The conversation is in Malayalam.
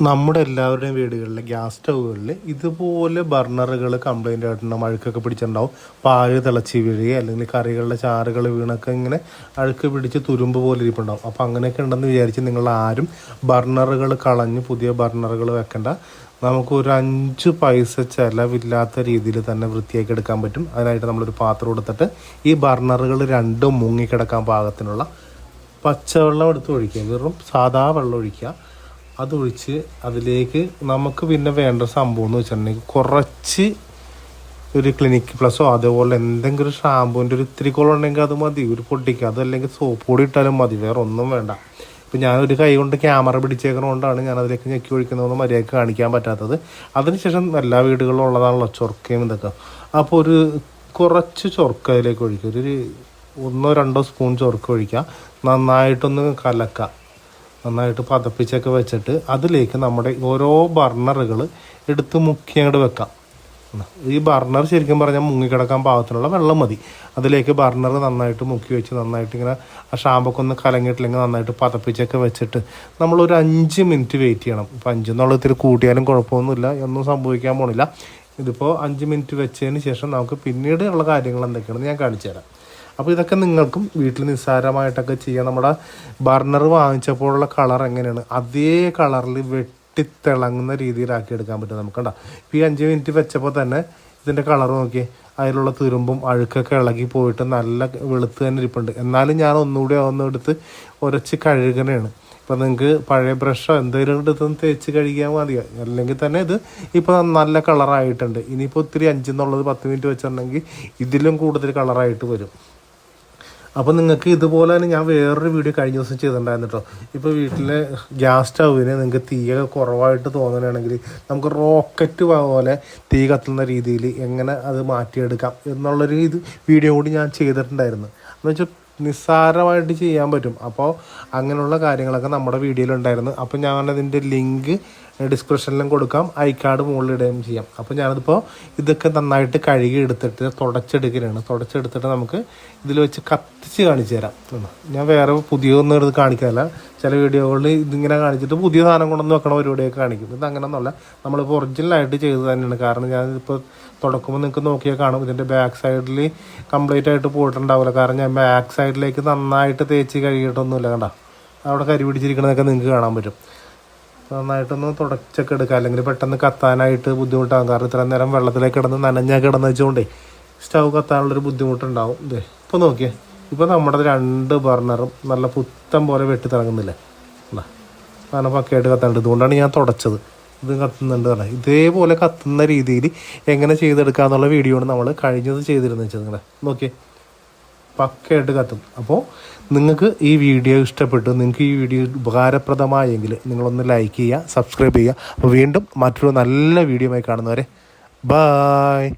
നമ്മുടെ എല്ലാവരുടെയും വീടുകളിലെ ഗ്യാസ് സ്റ്റൗകളിൽ ഇതുപോലെ ബർണറുകൾ കംപ്ലൈൻ്റ് ആയിട്ടുണ്ടാവും, അഴുക്കൊക്കെ പിടിച്ചിട്ടുണ്ടാവും. പാല് തിളച്ച് വീഴുക അല്ലെങ്കിൽ കറികളുടെ ചാറുകൾ വീണൊക്കെ ഇങ്ങനെ അഴുക്ക് പിടിച്ച് തുരുമ്പ് പോലെ ഇരിപ്പുണ്ടാവും. അപ്പോൾ അങ്ങനെയൊക്കെ ഉണ്ടെന്ന് വിചാരിച്ച് നിങ്ങൾ ആരും ബർണറുകൾ കളഞ്ഞ് പുതിയ ബർണറുകൾ വെക്കേണ്ട. നമുക്കൊരു 5 പൈസ ചിലവില്ലാത്ത രീതിയിൽ തന്നെ വൃത്തിയാക്കി എടുക്കാൻ പറ്റും. അതിനായിട്ട് നമ്മളൊരു പാത്രം എടുത്തിട്ട് ഈ ബർണറുകൾ രണ്ടും മുങ്ങിക്കിടക്കാൻ പാകത്തിനുള്ള പച്ചവെള്ളം എടുത്ത് ഒഴിക്കുക. വെറും സാധാ വെള്ളം ഒഴിക്കുക. അതൊഴിച്ച് അതിലേക്ക് നമുക്ക് പിന്നെ വേണ്ട സംഭവം എന്ന് വെച്ചിട്ടുണ്ടെങ്കിൽ കുറച്ച് ഒരു ക്ലിനിക് പ്ലസോ അതേപോലെ എന്തെങ്കിലും ഷാമ്പൂവിൻ്റെ ഒരു ഇത്തിരി കോളം ഉണ്ടെങ്കിൽ അത് മതി. ഒരു പൊടിക്കുക, അതല്ലെങ്കിൽ സോപ്പ് പൊടി ഇട്ടാലും മതി, വേറെ ഒന്നും വേണ്ട. ഇപ്പം ഞാനൊരു കൈ കൊണ്ട് ക്യാമറ പിടിച്ചേക്കണോണ്ടാണ് ഞാൻ അതിലേക്ക് ഞെക്കി ഒഴിക്കുന്നതെന്ന് മര്യാദയ്ക്ക് കാണിക്കാൻ പറ്റാത്തത്. അതിനുശേഷം എല്ലാ വീടുകളിലും ഉള്ളതാണല്ലോ ചൊർക്കയും ഇതൊക്കെ. അപ്പോൾ ഒരു കുറച്ച് ചൊർക്ക അതിലേക്ക് ഒഴിക്കുക. ഒരു 1-2 സ്പൂൺ ചൊർക്ക ഒഴിക്കുക. നന്നായിട്ടൊന്ന് കലക്കുക. നന്നായിട്ട് പതപ്പിച്ചൊക്കെ വെച്ചിട്ട് അതിലേക്ക് നമ്മുടെ ഓരോ ബർണറുകൾ എടുത്ത് മുക്കി അങ്ങോട്ട് വെക്കാം. ഈ ബർണർ ശരിക്കും പറഞ്ഞാൽ മുങ്ങിക്കിടക്കാൻ പാകത്തിനുള്ള വെള്ളം മതി. അതിലേക്ക് ബർണർ നന്നായിട്ട് മുക്കി വെച്ച് നന്നായിട്ട് ഇങ്ങനെ ആ ഷാമ്പൊക്കെ ഒന്ന് കലങ്ങിയിട്ടില്ലെങ്കിൽ നന്നായിട്ട് പതപ്പിച്ചൊക്കെ വെച്ചിട്ട് നമ്മളൊരു 5 മിനിറ്റ് വെയിറ്റ് ചെയ്യണം. ഇപ്പം 5 എന്നുള്ള ഇത്തിരി കൂട്ടിയാലും കുഴപ്പമൊന്നുമില്ല, ഒന്നും സംഭവിക്കാൻ പോണില്ല. ഇതിപ്പോൾ 5 മിനിറ്റ് വെച്ചതിന് ശേഷം നമുക്ക് പിന്നീട് ഉള്ള കാര്യങ്ങൾ എന്തൊക്കെയാണെന്ന് ഞാൻ കാണിച്ചു തരാം. അപ്പോൾ ഇതൊക്കെ നിങ്ങൾക്കും വീട്ടിൽ നിസ്സാരമായിട്ടൊക്കെ ചെയ്യാം. നമ്മുടെ ബർണർ വാങ്ങിച്ചപ്പോഴുള്ള കളർ എങ്ങനെയാണ് അതേ കളറിൽ വെട്ടിത്തിളങ്ങുന്ന രീതിയിലാക്കി എടുക്കാൻ പറ്റും നമുക്ക്. കണ്ടോ, ഇപ്പോൾ ഈ 5 മിനിറ്റ് വെച്ചപ്പോൾ തന്നെ ഇതിൻ്റെ കളർ നോക്കി, അതിലുള്ള തുരുമ്പും അഴുക്കൊക്കെ ഇളകി പോയിട്ട് നല്ല വെളുത്ത് തന്നെ ഇരിപ്പുണ്ട്. എന്നാലും ഞാൻ ഒന്നുകൂടി എടുത്ത് ഉരച്ച് കഴുകണയാണ്. ഇപ്പോൾ നിങ്ങൾക്ക് പഴയ ബ്രഷോ എന്തെങ്കിലും എടുത്തൊന്ന് തേച്ച് കഴുകിയാൽ മതിയോ, അല്ലെങ്കിൽ തന്നെ ഇത് ഇപ്പോൾ നല്ല കളറായിട്ടുണ്ട്. ഇനിയിപ്പോൾ ഒത്തിരി 5 എന്നുള്ളത് 10 മിനിറ്റ് വെച്ചിട്ടുണ്ടെങ്കിൽ ഇതിലും കൂടുതൽ കളറായിട്ട് വരും. അപ്പോൾ നിങ്ങൾക്ക് ഇതുപോലെ തന്നെ ഞാൻ വേറൊരു വീഡിയോ കഴിഞ്ഞ ദിവസം ചെയ്തിട്ടുണ്ടായിരുന്നു കേട്ടോ. ഇപ്പോൾ വീട്ടിലെ ഗ്യാസ് സ്റ്റൗവിന് നിങ്ങൾക്ക് തീയൊക്കെ കുറവായിട്ട് തോന്നുകയാണെങ്കിൽ നമുക്ക് റോക്കറ്റ് പോലെ തീ കത്തുന്ന രീതിയിൽ എങ്ങനെ അത് മാറ്റിയെടുക്കാം എന്നുള്ളൊരു വീഡിയോ കൂടി ഞാൻ ചെയ്തിട്ടുണ്ടായിരുന്നു. എന്ന് വെച്ചാൽ നിസ്സാരമായിട്ട് ചെയ്യാൻ പറ്റും. അപ്പോൾ അങ്ങനെയുള്ള കാര്യങ്ങളൊക്കെ നമ്മുടെ വീഡിയോയിലുണ്ടായിരുന്നു. അപ്പോൾ ഞാനതിൻ്റെ ലിങ്ക് ഡിസ്ക്രിപ്ഷനിലും കൊടുക്കാം, ഐക്കാർഡ് മുകളിലിടുകയും ചെയ്യാം. അപ്പോൾ ഞാനതിപ്പോൾ ഇതൊക്കെ നന്നായിട്ട് കഴുകി എടുത്തിട്ട് തുടച്ചെടുത്തിട്ട് നമുക്ക് ഇതിൽ വെച്ച് കത്തിച്ച് കാണിച്ചു തരാം. ഞാൻ വേറെ പുതിയൊന്നും എടുത്ത് കാണിക്കാനല്ല, ചില വീഡിയോകളിൽ ഇതിങ്ങനെ കാണിച്ചിട്ട് പുതിയ സാധനം കൊണ്ടൊന്ന് വെക്കണ പരിപാടിയൊക്കെ കാണിക്കും. ഇത് അങ്ങനെയൊന്നുമല്ല, നമ്മളിപ്പോൾ ഒറിജിനലായിട്ട് ചെയ്ത് തന്നെയാണ്. കാരണം ഞാനിപ്പോൾ തുടക്കുമ്പോൾ നിങ്ങൾക്ക് നോക്കിയാൽ കാണും ഇതിൻ്റെ ബാക്ക് സൈഡിൽ കംപ്ലീറ്റ് ആയിട്ട് പോയിട്ടുണ്ടാവില്ല. കാരണം ഞാൻ ബാക്ക് സൈഡിലേക്ക് നന്നായിട്ട് തേച്ച് കഴുകിയിട്ടൊന്നുമില്ല. കണ്ട അവിടെ കരി പിടിച്ചിരിക്കണതൊക്കെ നിങ്ങൾക്ക് കാണാൻ പറ്റും. നന്നായിട്ടൊന്ന് തുടച്ചൊക്കെ എടുക്കുക, അല്ലെങ്കിൽ പെട്ടെന്ന് കത്താനായിട്ട് ബുദ്ധിമുട്ടാകും. കാരണം ഇത്രയും നേരം വെള്ളത്തിലേക്ക് നനഞ്ഞ വെച്ചുകൊണ്ടേ സ്റ്റൗ കത്താനുള്ളൊരു ബുദ്ധിമുട്ടുണ്ടാവും. ഇതേ ഇപ്പോൾ നോക്കിയേ, ഇപ്പോൾ നമ്മുടെ 2 ബർണറും നല്ല പുത്തം പോലെ വെട്ടിത്തിറങ്ങുന്നില്ലേ. അല്ല സാധനം പക്കയായിട്ട് കത്താനുണ്ട്. ഇതുകൊണ്ടാണ് ഞാൻ തുടച്ചത്. ഇത് കത്തുന്നുണ്ട് തന്നെ. ഇതേപോലെ കത്തുന്ന രീതിയിൽ എങ്ങനെ ചെയ്തെടുക്കുക എന്നുള്ള വീഡിയോ ആണ് നമ്മൾ കഴിഞ്ഞത് ചെയ്തിരുന്നത് വെച്ചാൽ നിങ്ങളെ നോക്കിയേ, പക്കയായിട്ട് കത്തും. അപ്പോൾ നിങ്ങൾക്ക് ഈ വീഡിയോ ഇഷ്ടപ്പെട്ടു, നിങ്ങൾക്ക് ഈ വീഡിയോ ഉപകാരപ്രദമായെങ്കിൽ നിങ്ങളൊന്ന് ലൈക്ക് ചെയ്യുക, സബ്സ്ക്രൈബ് ചെയ്യുക. അപ്പോൾ വീണ്ടും മറ്റൊരു നല്ല വീഡിയോ ആയി കാണുന്നവരെ ബായ്.